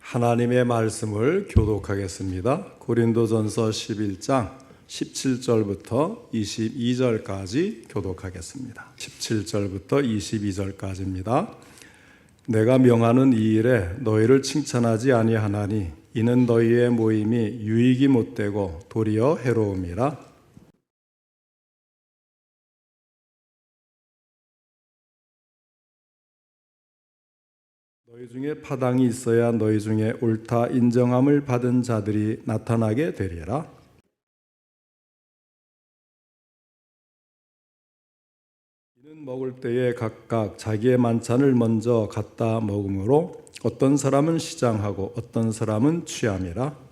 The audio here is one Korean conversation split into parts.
하나님의 말씀을 교독하겠습니다. 고린도전서 11장 17절부터 22절까지 교독하겠습니다. 17절부터 22절까지입니다. 내가 명하는 이 일에 너희를 칭찬하지 아니하나니 이는 너희의 모임이 유익이 못되고 도리어 해로움이라. 너희 중에 파당이 있어야 너희 중에 옳다 인정함을 받은 자들이 나타나게 되리라. 이는 먹을 때에 각각 자기의 만찬을 먼저 갖다 먹으므로 어떤 사람은 시장하고 어떤 사람은 취함이라.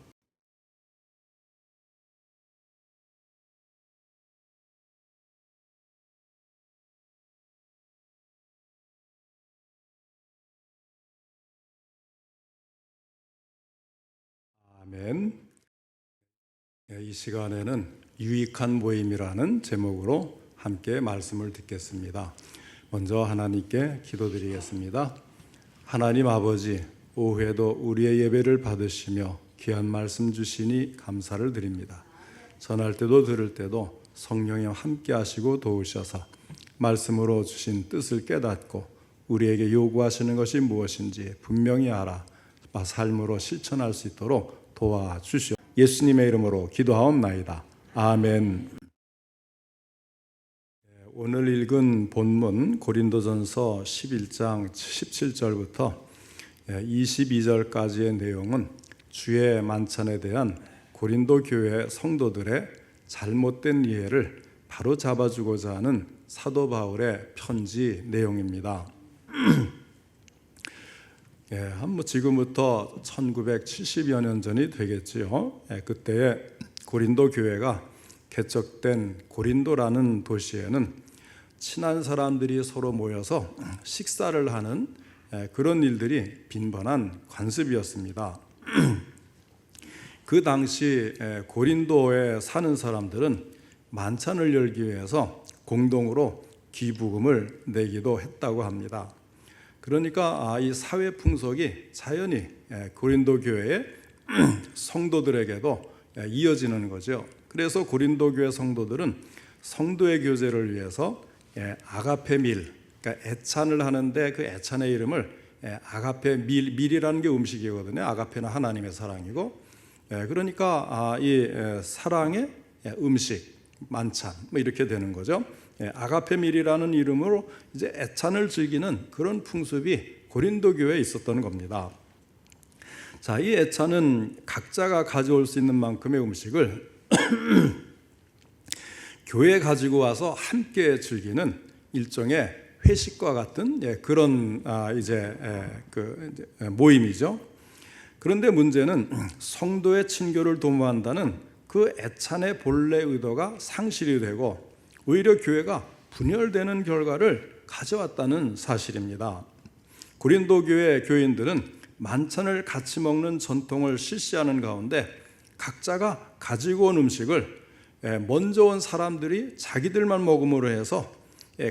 아멘. 이 시간에는 유익한 모임이라는 제목으로 함께 말씀을 듣겠습니다. 먼저 하나님께 기도드리겠습니다. 하나님 아버지, 오후에도 우리의 예배를 받으시며 귀한 말씀 주시니 감사를 드립니다. 전할 때도 들을 때도 성령님 함께 하시고 도우셔서 말씀으로 주신 뜻을 깨닫고 우리에게 요구하시는 것이 무엇인지 분명히 알아 삶으로 실천할 수 있도록 도와주시오. 예수님의 이름으로 기도하옵나이다. 아멘. 오늘 읽은 본문 고린도전서 11장 17절부터 22절까지의 내용은 주의 만찬에 대한 고린도 교회 성도들의 잘못된 이해를 바로 잡아주고자 하는 사도 바울의 편지 내용입니다. 지금부터 1970여 년 전이 되겠지요. 그때에 고린도 교회가 개척된 고린도라는 도시에는 친한 사람들이 서로 모여서 식사를 하는 그런 일들이 빈번한 관습이었습니다. 그 당시 고린도에 사는 사람들은 만찬을 열기 위해서 공동으로 기부금을 내기도 했다고 합니다. 그러니까 이 사회 풍속이 자연히 고린도 교회의 성도들에게도 이어지는 거죠. 그래서 고린도 교회 성도들은 성도의 교제를 위해서 아가페 밀, 그러니까 애찬을 하는데 그 애찬의 이름을 아가페 밀이라는 게 음식이거든요. 아가페는 하나님의 사랑이고, 그러니까 이 사랑의 음식, 만찬 뭐 이렇게 되는 거죠. 아가페 밀이라는 이름으로 이제 애찬을 즐기는 그런 풍습이 고린도 교회에 있었던 겁니다. 자, 이 애찬은 각자가 가져올 수 있는 만큼의 음식을 교회에 가지고 와서 함께 즐기는 일종의 회식과 같은 그런 모임이죠. 그런데 문제는 성도의 친교를 도모한다는 그 애찬의 본래 의도가 상실이 되고 오히려 교회가 분열되는 결과를 가져왔다는 사실입니다. 고린도 교회 교인들은 만찬을 같이 먹는 전통을 실시하는 가운데 각자가 가지고 온 음식을 먼저 온 사람들이 자기들만 먹음으로 해서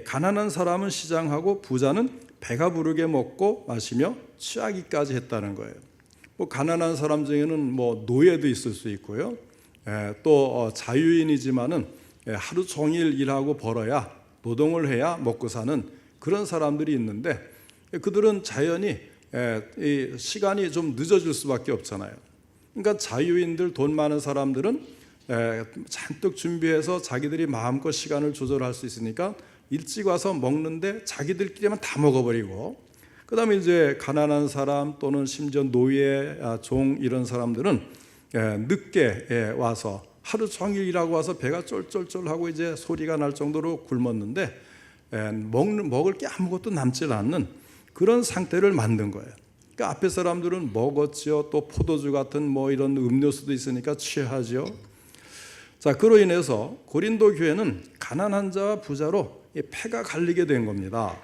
가난한 사람은 시장하고 부자는 배가 부르게 먹고 마시며 취하기까지 했다는 거예요. 가난한 사람 중에는 노예도 있을 수 있고요. 또 자유인이지만은 하루 종일 일하고 벌어야 노동을 해야 먹고 사는 그런 사람들이 있는데 그들은 자연히 이 시간이 좀 늦어질 수밖에 없잖아요. 그러니까 자유인들, 돈 많은 사람들은 잔뜩 준비해서 자기들이 마음껏 시간을 조절할 수 있으니까 일찍 와서 먹는데 자기들끼리만 다 먹어버리고, 그 다음에 이제 가난한 사람 또는 심지어 노예, 종 이런 사람들은 늦게 와서 하루 종일 일하고 와서 배가 쫄쫄쫄하고 이제 소리가 날 정도로 굶었는데 먹을 게 아무것도 남질 않는 그런 상태를 만든 거예요. 그러니까 앞에 사람들은 먹었지요. 또 포도주 같은 이런 음료수도 있으니까 취하죠. 자, 그로 인해서 고린도 교회는 가난한 자와 부자로 패가 갈리게 된 겁니다.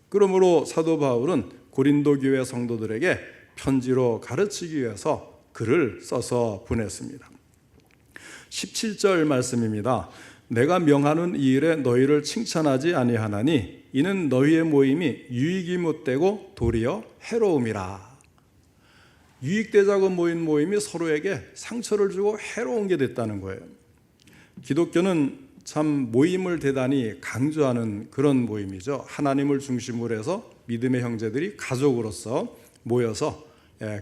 그러므로 사도 바울은 고린도 교회 성도들에게 편지로 가르치기 위해서 글을 써서 보냈습니다. 17절 말씀입니다. 내가 명하는 이 일에 너희를 칭찬하지 아니하나니 이는 너희의 모임이 유익이 못되고 도리어 해로움이라. 유익되자고 모인 모임이 서로에게 상처를 주고 해로운 게 됐다는 거예요. 기독교는 참 모임을 대단히 강조하는 그런 모임이죠. 하나님을 중심으로 해서 믿음의 형제들이 가족으로서 모여서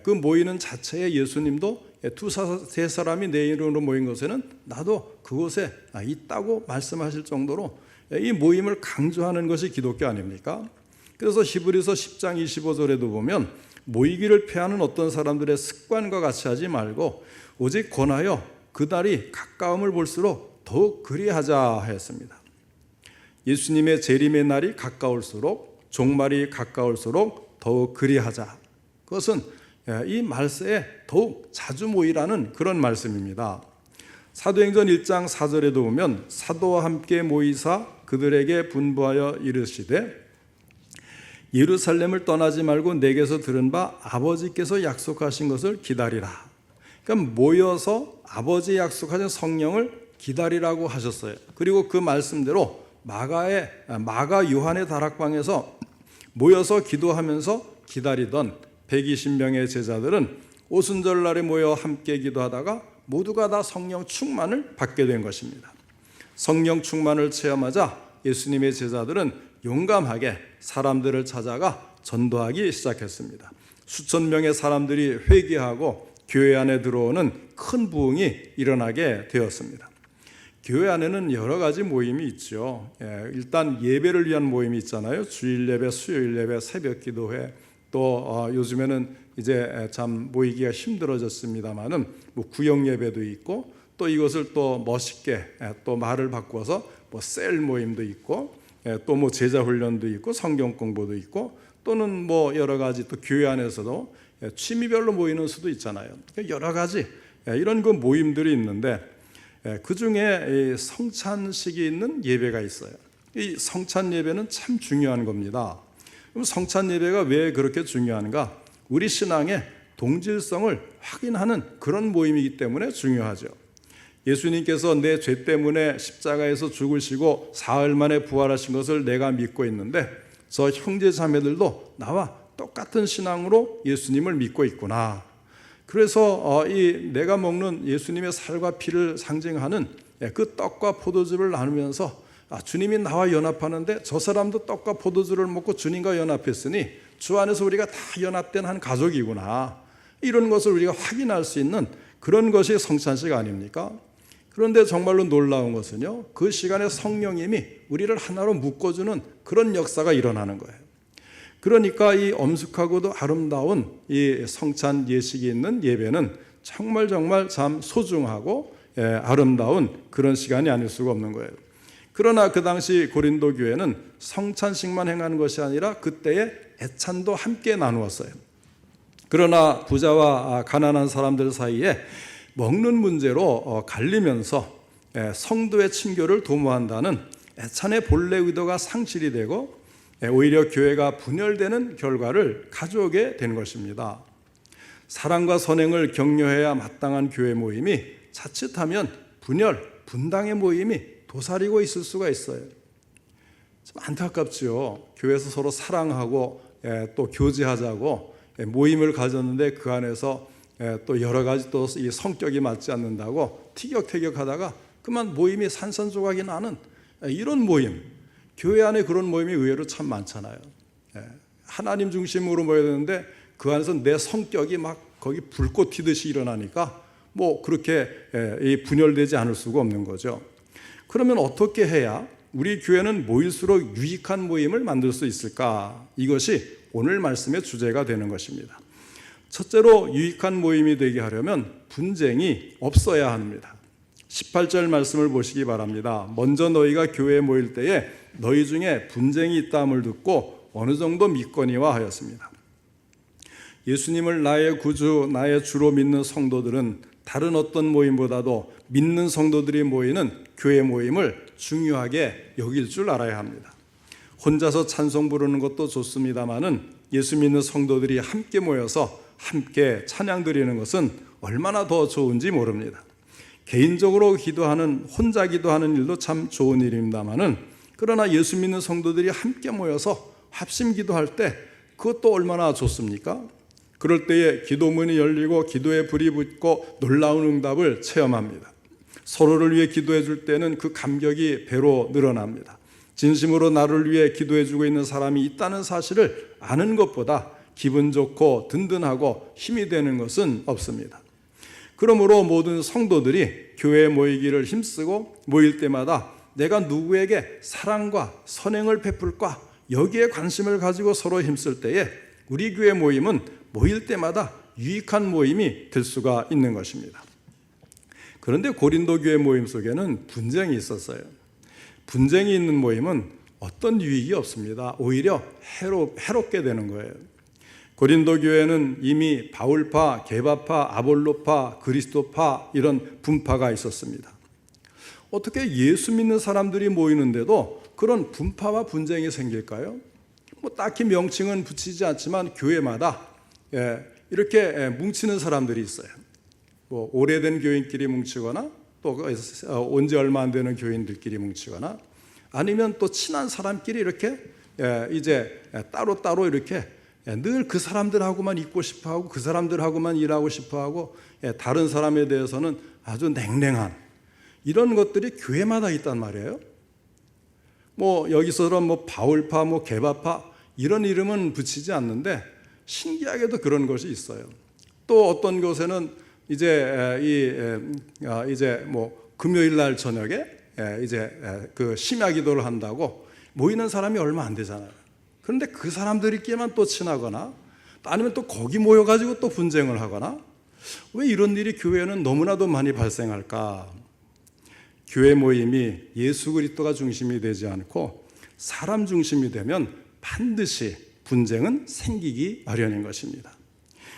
그 모이는 자체에 예수님도 두세 사람이 내 이름으로 모인 곳에는 나도 그곳에 있다고 말씀하실 정도로 이 모임을 강조하는 것이 기독교 아닙니까? 그래서 히브리서 10장 25절에도 보면 모이기를 피하는 어떤 사람들의 습관과 같이 하지 말고 오직 권하여 그날이 가까움을 볼수록 더욱 그리하자 하였습니다. 예수님의 재림의 날이 가까울수록 종말이 가까울수록 더욱 그리하자. 그것은 이 말세에 더욱 자주 모이라는 그런 말씀입니다. 사도행전 1장 4절에도 보면 사도와 함께 모이사 그들에게 분부하여 이르시되 예루살렘을 떠나지 말고 내게서 들은 바 아버지께서 약속하신 것을 기다리라. 그러니까 모여서 아버지 약속하신 성령을 기다리라고 하셨어요. 그리고 그 말씀대로 마가 요한의 다락방에서 모여서 기도하면서 기다리던 120명의 제자들은 오순절날에 모여 함께 기도하다가 모두가 다 성령 충만을 받게 된 것입니다. 성령 충만을 체험하자 예수님의 제자들은 용감하게 사람들을 찾아가 전도하기 시작했습니다. 수천 명의 사람들이 회개하고 교회 안에 들어오는 큰 부흥이 일어나게 되었습니다. 교회 안에는 여러 가지 모임이 있죠. 일단 예배를 위한 모임이 있잖아요. 주일 예배, 수요일 예배, 새벽 기도회, 또 요즘에는 이제 참 모이기가 힘들어졌습니다만은 구역 예배도 있고, 또 이것을 또 멋있게 또 말을 바꿔서 셀 모임도 있고, 또 제자 훈련도 있고, 성경 공부도 있고, 또는 여러 가지 또 교회 안에서도 취미별로 모이는 수도 있잖아요. 여러 가지 이런 그 모임들이 있는데 그 중에 성찬식이 있는 예배가 있어요. 이 성찬 예배는 참 중요한 겁니다. 그럼 성찬 예배가 왜 그렇게 중요한가? 우리 신앙의 동질성을 확인하는 그런 모임이기 때문에 중요하죠. 예수님께서 내 죄 때문에 십자가에서 죽으시고 사흘 만에 부활하신 것을 내가 믿고 있는데 저 형제 자매들도 나와 똑같은 신앙으로 예수님을 믿고 있구나. 그래서 내가 먹는 예수님의 살과 피를 상징하는 그 떡과 포도주를 나누면서 주님이 나와 연합하는데 저 사람도 떡과 포도주를 먹고 주님과 연합했으니 주 안에서 우리가 다 연합된 한 가족이구나. 이런 것을 우리가 확인할 수 있는 그런 것이 성찬식 아닙니까? 그런데 정말로 놀라운 것은요, 그 시간에 성령님이 우리를 하나로 묶어주는 그런 역사가 일어나는 거예요. 그러니까 이 엄숙하고도 아름다운 이 성찬 예식이 있는 예배는 정말 참 소중하고 아름다운 그런 시간이 아닐 수가 없는 거예요. 그러나 그 당시 고린도 교회는 성찬식만 행하는 것이 아니라 그때의 애찬도 함께 나누었어요. 그러나 부자와 가난한 사람들 사이에 먹는 문제로 갈리면서 성도의 친교를 도모한다는 애찬의 본래 의도가 상실이 되고 오히려 교회가 분열되는 결과를 가져오게 된 것입니다. 사랑과 선행을 격려해야 마땅한 교회 모임이 자칫하면 분당의 모임이 도사리고 있을 수가 있어요. 좀 안타깝죠. 교회에서 서로 사랑하고 또 교제하자고 모임을 가졌는데 그 안에서 또 여러 가지 또 이 성격이 맞지 않는다고 티격태격하다가 그만 모임이 산산조각이 나는 이런 모임, 교회 안에 그런 모임이 의외로 참 많잖아요. 하나님 중심으로 모여야 되는데 그 안에서 내 성격이 막 거기 불꽃 튀듯이 일어나니까 그렇게 분열되지 않을 수가 없는 거죠. 그러면 어떻게 해야 우리 교회는 모일수록 유익한 모임을 만들 수 있을까? 이것이 오늘 말씀의 주제가 되는 것입니다. 첫째로 유익한 모임이 되게 하려면 분쟁이 없어야 합니다. 18절 말씀을 보시기 바랍니다. 먼저 너희가 교회에 모일 때에 너희 중에 분쟁이 있다함을 듣고 어느 정도 믿거니와 하였습니다. 예수님을 나의 구주, 나의 주로 믿는 성도들은 다른 어떤 모임보다도 믿는 성도들이 모이는 교회 모임을 중요하게 여길 줄 알아야 합니다. 혼자서 찬송 부르는 것도 좋습니다마는 예수 믿는 성도들이 함께 모여서 함께 찬양 드리는 것은 얼마나 더 좋은지 모릅니다. 개인적으로 혼자 기도하는 일도 참 좋은 일입니다마는 그러나 예수 믿는 성도들이 함께 모여서 합심 기도할 때 그것도 얼마나 좋습니까? 그럴 때에 기도문이 열리고 기도에 불이 붙고 놀라운 응답을 체험합니다. 서로를 위해 기도해 줄 때는 그 감격이 배로 늘어납니다. 진심으로 나를 위해 기도해 주고 있는 사람이 있다는 사실을 아는 것보다 기분 좋고 든든하고 힘이 되는 것은 없습니다. 그러므로 모든 성도들이 교회에 모이기를 힘쓰고 모일 때마다 내가 누구에게 사랑과 선행을 베풀까 여기에 관심을 가지고 서로 힘쓸 때에 우리 교회 모임은 모일 때마다 유익한 모임이 될 수가 있는 것입니다. 그런데 고린도 교회 모임 속에는 분쟁이 있었어요. 분쟁이 있는 모임은 어떤 유익이 없습니다. 오히려 해롭게 되는 거예요. 고린도 교회는 이미 바울파, 게바파, 아볼로파, 그리스도파 이런 분파가 있었습니다. 어떻게 예수 믿는 사람들이 모이는데도 그런 분파와 분쟁이 생길까요? 딱히 명칭은 붙이지 않지만 교회마다 이렇게 뭉치는 사람들이 있어요. 오래된 교인끼리 뭉치거나 또 온 지 얼마 안 되는 교인들끼리 뭉치거나 아니면 또 친한 사람끼리 이렇게 이제 따로따로 이렇게 늘 그 사람들하고만 있고 싶어하고 그 사람들하고만 일하고 싶어하고 다른 사람에 대해서는 아주 냉랭한 이런 것들이 교회마다 있단 말이에요. 여기서는 바울파, 게바파 이런 이름은 붙이지 않는데 신기하게도 그런 것이 있어요. 또 어떤 곳에는 이제 금요일 날 저녁에 그 심야 기도를 한다고 모이는 사람이 얼마 안 되잖아요. 그런데 그 사람들끼리만 또 친하거나 아니면 또 거기 모여가지고 또 분쟁을 하거나 왜 이런 일이 교회에는 너무나도 많이 발생할까? 교회 모임이 예수 그리스도가 중심이 되지 않고 사람 중심이 되면 반드시 분쟁은 생기기 마련인 것입니다.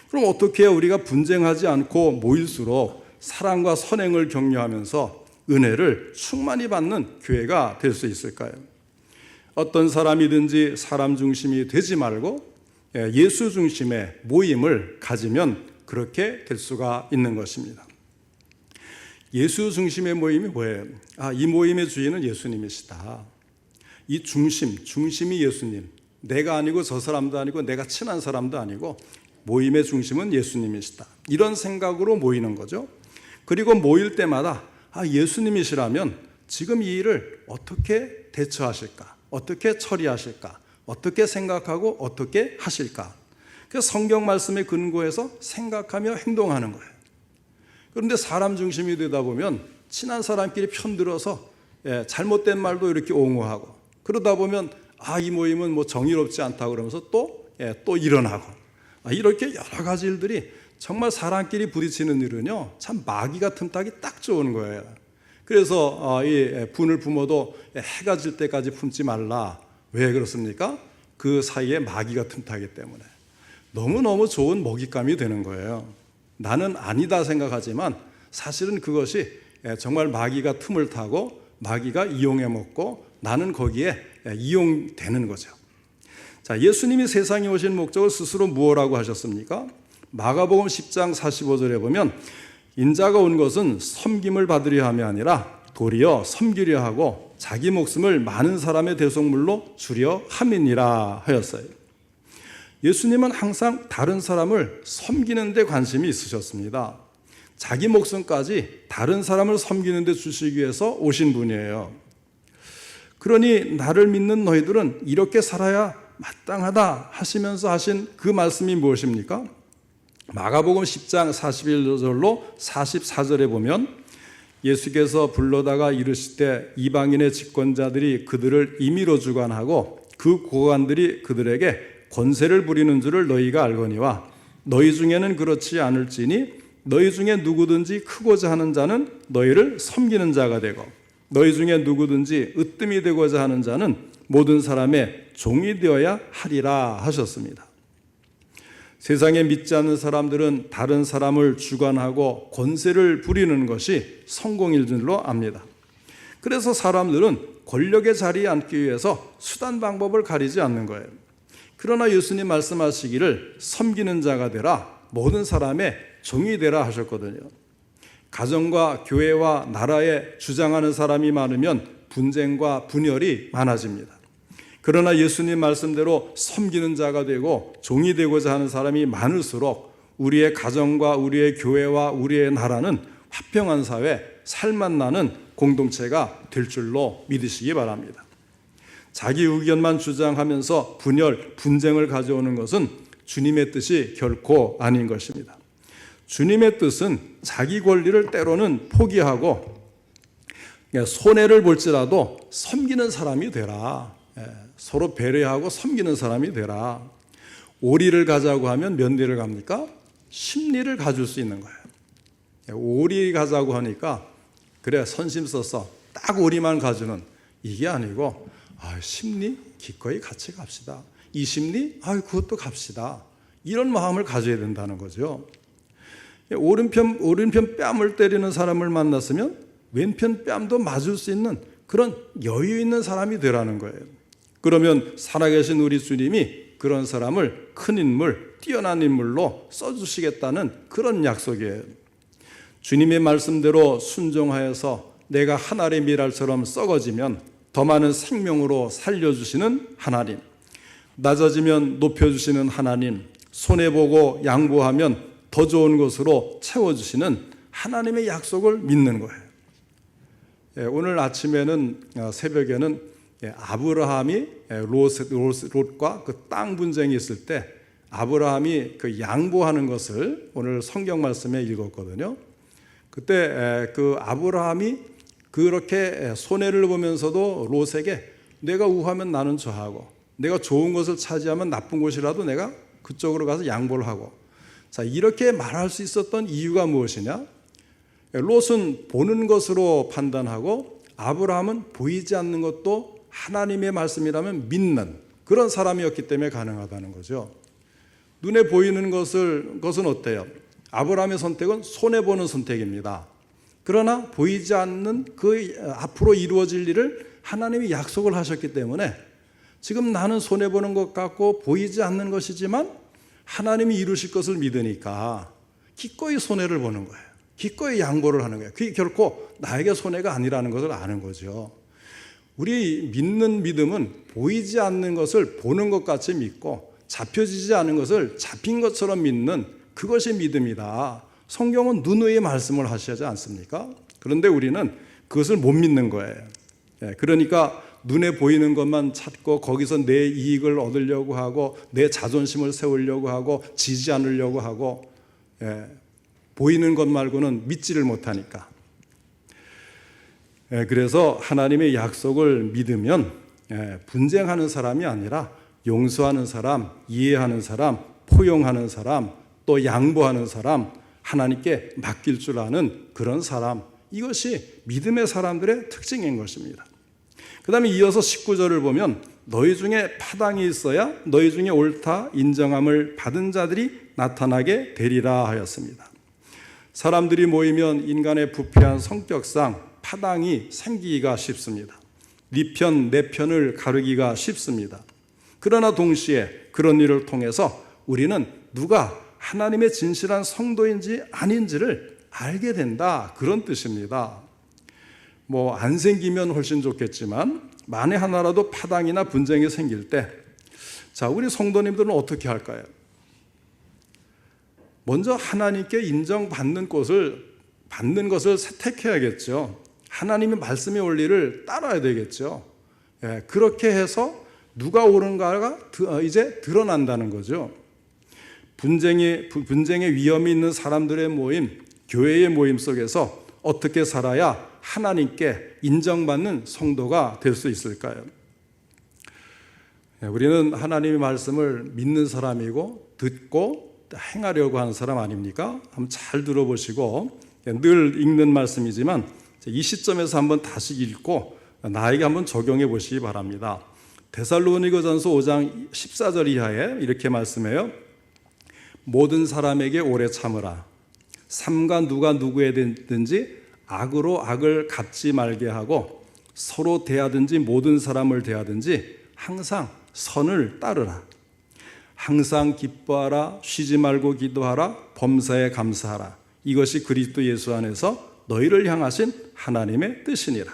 그럼 어떻게 우리가 분쟁하지 않고 모일수록 사랑과 선행을 격려하면서 은혜를 충만히 받는 교회가 될 수 있을까요? 어떤 사람이든지 사람 중심이 되지 말고 예수 중심의 모임을 가지면 그렇게 될 수가 있는 것입니다. 예수 중심의 모임이 뭐예요? 이 모임의 주인은 예수님이시다. 이 중심이 예수님. 내가 아니고 저 사람도 아니고 내가 친한 사람도 아니고 모임의 중심은 예수님이시다. 이런 생각으로 모이는 거죠. 그리고 모일 때마다 예수님이시라면 지금 이 일을 어떻게 대처하실까? 어떻게 처리하실까? 어떻게 생각하고 어떻게 하실까? 그래서 성경 말씀에 근거해서 생각하며 행동하는 거예요. 그런데 사람 중심이 되다 보면 친한 사람끼리 편들어서 잘못된 말도 이렇게 옹호하고 그러다 보면 이 모임은 정의롭지 않다 그러면서 또 일어나고 이렇게 여러 가지 일들이 정말 사람끼리 부딪히는 일은요 참 마귀 같은 딱이 딱 좋은 거예요. 그래서 이 분을 품어도 해가 질 때까지 품지 말라. 왜 그렇습니까? 그 사이에 마귀가 틈타기 때문에 너무너무 좋은 먹잇감이 되는 거예요. 나는 아니다 생각하지만 사실은 그것이 정말 마귀가 틈을 타고 마귀가 이용해 먹고 나는 거기에 이용되는 거죠. 자, 예수님이 세상에 오신 목적을 스스로 무엇이라고 하셨습니까? 마가복음 10장 45절에 보면 인자가 온 것은 섬김을 받으려 함이 아니라 도리어 섬기려 하고 자기 목숨을 많은 사람의 대속물로 주려 함이니라 하였어요. 예수님은 항상 다른 사람을 섬기는 데 관심이 있으셨습니다. 자기 목숨까지 다른 사람을 섬기는 데 주시기 위해서 오신 분이에요. 그러니 나를 믿는 너희들은 이렇게 살아야 마땅하다 하시면서 하신 그 말씀이 무엇입니까? 마가복음 10장 41절로 44절에 보면 예수께서 불러다가 이르시되 이방인의 집권자들이 그들을 임의로 주관하고 그 고관들이 그들에게 권세를 부리는 줄을 너희가 알거니와 너희 중에는 그렇지 않을지니 너희 중에 누구든지 크고자 하는 자는 너희를 섬기는 자가 되고 너희 중에 누구든지 으뜸이 되고자 하는 자는 모든 사람의 종이 되어야 하리라 하셨습니다. 세상에 믿지 않는 사람들은 다른 사람을 주관하고 권세를 부리는 것이 성공일 줄로 압니다. 그래서 사람들은 권력의 자리에 앉기 위해서 수단 방법을 가리지 않는 거예요. 그러나 예수님 말씀하시기를 섬기는 자가 되라, 모든 사람의 종이 되라 하셨거든요. 가정과 교회와 나라에 주장하는 사람이 많으면 분쟁과 분열이 많아집니다. 그러나 예수님 말씀대로 섬기는 자가 되고 종이 되고자 하는 사람이 많을수록 우리의 가정과 우리의 교회와 우리의 나라는 화평한 사회, 살맛 나는 공동체가 될 줄로 믿으시기 바랍니다. 자기 의견만 주장하면서 분열, 분쟁을 가져오는 것은 주님의 뜻이 결코 아닌 것입니다. 주님의 뜻은 자기 권리를 때로는 포기하고 손해를 볼지라도 섬기는 사람이 되라. 서로 배려하고 섬기는 사람이 되라. 오리를 가자고 하면 몇 리를 갑니까? 10리를 가줄 수 있는 거예요. 오리 가자고 하니까 그래 선심 써서 딱 오리만 가주는 이게 아니고 10리 기꺼이 같이 갑시다. 20리 그것도 갑시다. 이런 마음을 가져야 된다는 거죠. 오른편 뺨을 때리는 사람을 만났으면 왼편 뺨도 맞을 수 있는 그런 여유 있는 사람이 되라는 거예요. 그러면 살아계신 우리 주님이 그런 사람을 큰 인물, 뛰어난 인물로 써주시겠다는 그런 약속이에요. 주님의 말씀대로 순종하여서 내가 한 알의 밀알처럼 썩어지면 더 많은 생명으로 살려주시는 하나님, 낮아지면 높여주시는 하나님, 손해보고 양보하면 더 좋은 것으로 채워주시는 하나님의 약속을 믿는 거예요. 오늘 아침에는 새벽에는 아브라함이 롯과 그 땅 분쟁이 있을 때 아브라함이 그 양보하는 것을 오늘 성경 말씀에 읽었거든요. 그때 그 아브라함이 그렇게 손해를 보면서도 롯에게 내가 우하면 나는 저하고 내가 좋은 것을 차지하면 나쁜 곳이라도 내가 그쪽으로 가서 양보를 하고, 자, 이렇게 말할 수 있었던 이유가 무엇이냐? 롯은 보는 것으로 판단하고 아브라함은 보이지 않는 것도 하나님의 말씀이라면 믿는 그런 사람이었기 때문에 가능하다는 거죠. 눈에 보이는 것은 어때요? 아브라함의 선택은 손해보는 선택입니다. 그러나 보이지 않는 그 앞으로 이루어질 일을 하나님이 약속을 하셨기 때문에 지금 나는 손해보는 것 같고 보이지 않는 것이지만 하나님이 이루실 것을 믿으니까 기꺼이 손해를 보는 거예요. 기꺼이 양보를 하는 거예요. 그게 결코 나에게 손해가 아니라는 것을 아는 거죠. 우리 믿는 믿음은 보이지 않는 것을 보는 것 같이 믿고 잡혀지지 않은 것을 잡힌 것처럼 믿는 그것이 믿음이다. 성경은 누누이 말씀을 하시지 않습니까? 그런데 우리는 그것을 못 믿는 거예요. 그러니까 눈에 보이는 것만 찾고 거기서 내 이익을 얻으려고 하고 내 자존심을 세우려고 하고 지지 않으려고 하고 보이는 것 말고는 믿지를 못하니까. 그래서 하나님의 약속을 믿으면 분쟁하는 사람이 아니라 용서하는 사람, 이해하는 사람, 포용하는 사람, 또 양보하는 사람, 하나님께 맡길 줄 아는 그런 사람, 이것이 믿음의 사람들의 특징인 것입니다. 그 다음에 이어서 19절을 보면 너희 중에 파당이 있어야 너희 중에 옳다 인정함을 받은 자들이 나타나게 되리라 하였습니다. 사람들이 모이면 인간의 부패한 성격상 파당이 생기기가 쉽습니다. 네 편, 내 편을 가르기가 쉽습니다. 그러나 동시에 그런 일을 통해서 우리는 누가 하나님의 진실한 성도인지 아닌지를 알게 된다, 그런 뜻입니다. 안 생기면 훨씬 좋겠지만 만에 하나라도 파당이나 분쟁이 생길 때, 자, 우리 성도님들은 어떻게 할까요? 먼저 하나님께 인정받는 것을 택해야겠죠. 하나님의 말씀의 원리를 따라야 되겠죠. 그렇게 해서 누가 옳은가가 이제 드러난다는 거죠. 분쟁의 위험이 있는 사람들의 모임, 교회의 모임 속에서 어떻게 살아야 하나님께 인정받는 성도가 될 수 있을까요? 우리는 하나님의 말씀을 믿는 사람이고 듣고 행하려고 하는 사람 아닙니까? 한번 잘 들어보시고, 늘 읽는 말씀이지만 이 시점에서 한번 다시 읽고 나에게 한번 적용해 보시기 바랍니다. 데살로니가전서 5장 14절 이하에 이렇게 말씀해요. 모든 사람에게 오래 참으라. 삼가 누가 누구에든지 악으로 악을 갚지 말게 하고 서로 대하든지 모든 사람을 대하든지 항상 선을 따르라. 항상 기뻐하라. 쉬지 말고 기도하라. 범사에 감사하라. 이것이 그리스도 예수 안에서 너희를 향하신 하나님의 뜻이니라.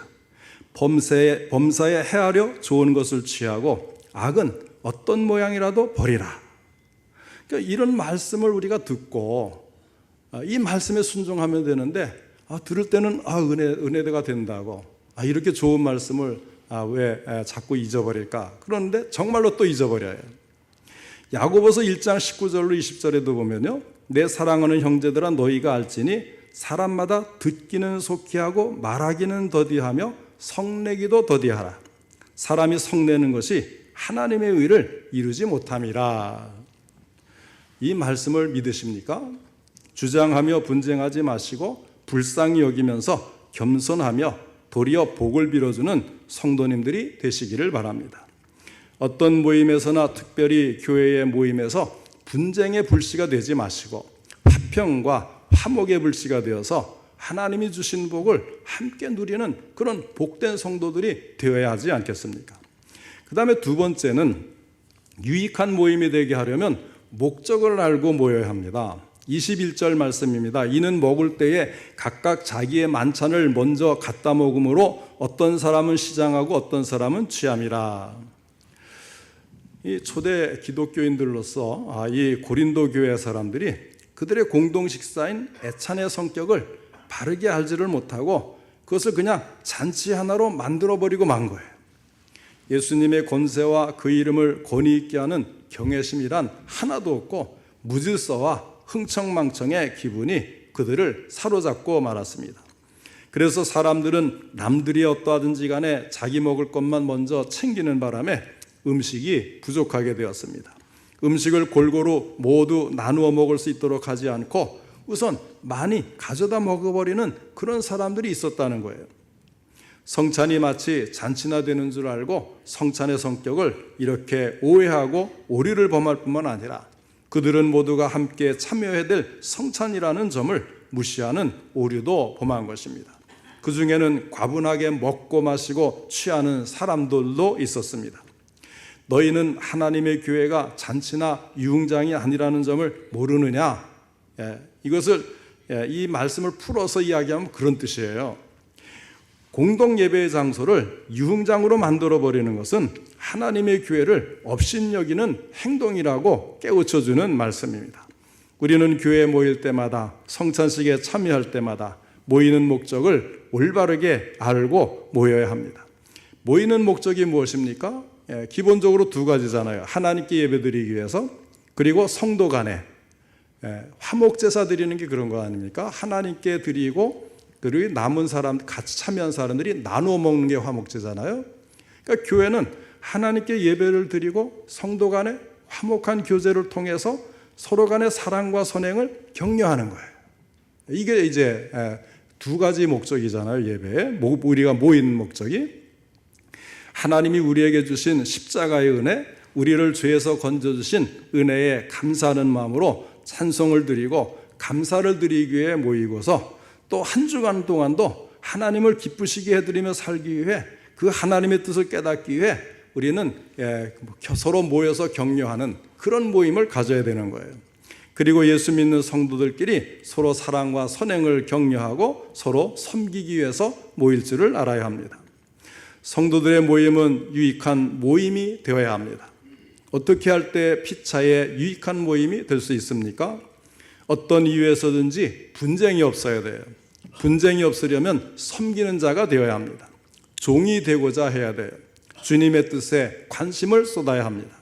범사에 헤아려 좋은 것을 취하고 악은 어떤 모양이라도 버리라. 그러니까 이런 말씀을 우리가 듣고 이 말씀에 순종하면 되는데 들을 때는 은혜가 된다고 이렇게 좋은 말씀을 왜 자꾸 잊어버릴까? 그런데 정말로 또 잊어버려요. 야고보서 1장 19절로 20절에도 보면요, 내 사랑하는 형제들아 너희가 알지니 사람마다 듣기는 속히 하고 말하기는 더디하며 성내기도 더디하라. 사람이 성내는 것이 하나님의 의를 이루지 못함이라. 이 말씀을 믿으십니까? 주장하며 분쟁하지 마시고 불쌍히 여기면서 겸손하며 도리어 복을 빌어주는 성도님들이 되시기를 바랍니다. 어떤 모임에서나 특별히 교회의 모임에서 분쟁의 불씨가 되지 마시고 화평과 화목의 불씨가 되어서 하나님이 주신 복을 함께 누리는 그런 복된 성도들이 되어야 하지 않겠습니까? 그 다음에 두 번째는 유익한 모임이 되게 하려면 목적을 알고 모여야 합니다. 21절 말씀입니다. 이는 먹을 때에 각각 자기의 만찬을 먼저 갖다 먹음으로 어떤 사람은 시장하고 어떤 사람은 취함이라. 이 초대 기독교인들로서 이 고린도 교회 사람들이 그들의 공동 식사인 애찬의 성격을 바르게 알지를 못하고 그것을 그냥 잔치 하나로 만들어버리고 만 거예요. 예수님의 권세와 그 이름을 권위 있게 하는 경외심이란 하나도 없고 무질서와 흥청망청의 기분이 그들을 사로잡고 말았습니다. 그래서 사람들은 남들이 어떠하든지 간에 자기 먹을 것만 먼저 챙기는 바람에 음식이 부족하게 되었습니다. 음식을 골고루 모두 나누어 먹을 수 있도록 하지 않고 우선 많이 가져다 먹어버리는 그런 사람들이 있었다는 거예요. 성찬이 마치 잔치나 되는 줄 알고 성찬의 성격을 이렇게 오해하고 오류를 범할 뿐만 아니라 그들은 모두가 함께 참여해야 될 성찬이라는 점을 무시하는 오류도 범한 것입니다. 그 중에는 과분하게 먹고 마시고 취하는 사람들도 있었습니다. 너희는 하나님의 교회가 잔치나 유흥장이 아니라는 점을 모르느냐? 이것을 이 말씀을 풀어서 이야기하면 그런 뜻이에요. 공동 예배의 장소를 유흥장으로 만들어 버리는 것은 하나님의 교회를 업신여기는 행동이라고 깨우쳐주는 말씀입니다. 우리는 교회에 모일 때마다 성찬식에 참여할 때마다 모이는 목적을 올바르게 알고 모여야 합니다. 모이는 목적이 무엇입니까? 기본적으로 두 가지잖아요. 하나님께 예배드리기 위해서, 그리고 성도 간에 화목제사 드리는 게 그런 거 아닙니까? 하나님께 드리고 그리고 남은 사람, 같이 참여한 사람들이 나누어 먹는 게 화목제잖아요. 그러니까 교회는 하나님께 예배를 드리고 성도 간의 화목한 교제를 통해서 서로 간의 사랑과 선행을 격려하는 거예요. 이게 이제 두 가지 목적이잖아요. 예배에 우리가 모인 목적이 하나님이 우리에게 주신 십자가의 은혜, 우리를 죄에서 건져주신 은혜에 감사하는 마음으로 찬송을 드리고 감사를 드리기 위해 모이고서 또 한 주간 동안도 하나님을 기쁘시게 해드리며 살기 위해 그 하나님의 뜻을 깨닫기 위해 우리는 서로 모여서 격려하는 그런 모임을 가져야 되는 거예요. 그리고 예수 믿는 성도들끼리 서로 사랑과 선행을 격려하고 서로 섬기기 위해서 모일 줄을 알아야 합니다. 성도들의 모임은 유익한 모임이 되어야 합니다. 어떻게 할 때 피차에 유익한 모임이 될 수 있습니까? 어떤 이유에서든지 분쟁이 없어야 돼요. 분쟁이 없으려면 섬기는 자가 되어야 합니다. 종이 되고자 해야 돼요. 주님의 뜻에 관심을 쏟아야 합니다.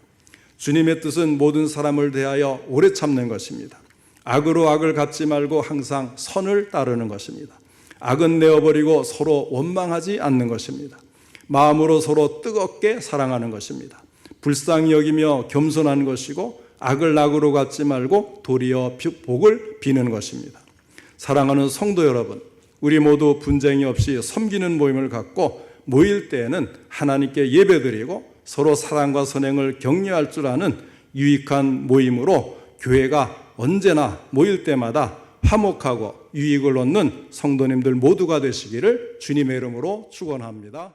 주님의 뜻은 모든 사람을 대하여 오래 참는 것입니다. 악으로 악을 갚지 말고 항상 선을 따르는 것입니다. 악은 내어버리고 서로 원망하지 않는 것입니다. 마음으로 서로 뜨겁게 사랑하는 것입니다. 불쌍히 여기며 겸손한 것이고 악을 악으로 갚지 말고 도리어 복을 비는 것입니다. 사랑하는 성도 여러분, 우리 모두 분쟁이 없이 섬기는 모임을 갖고 모일 때에는 하나님께 예배드리고 서로 사랑과 선행을 격려할 줄 아는 유익한 모임으로 교회가 언제나 모일 때마다 화목하고 유익을 얻는 성도님들 모두가 되시기를 주님의 이름으로 축원합니다.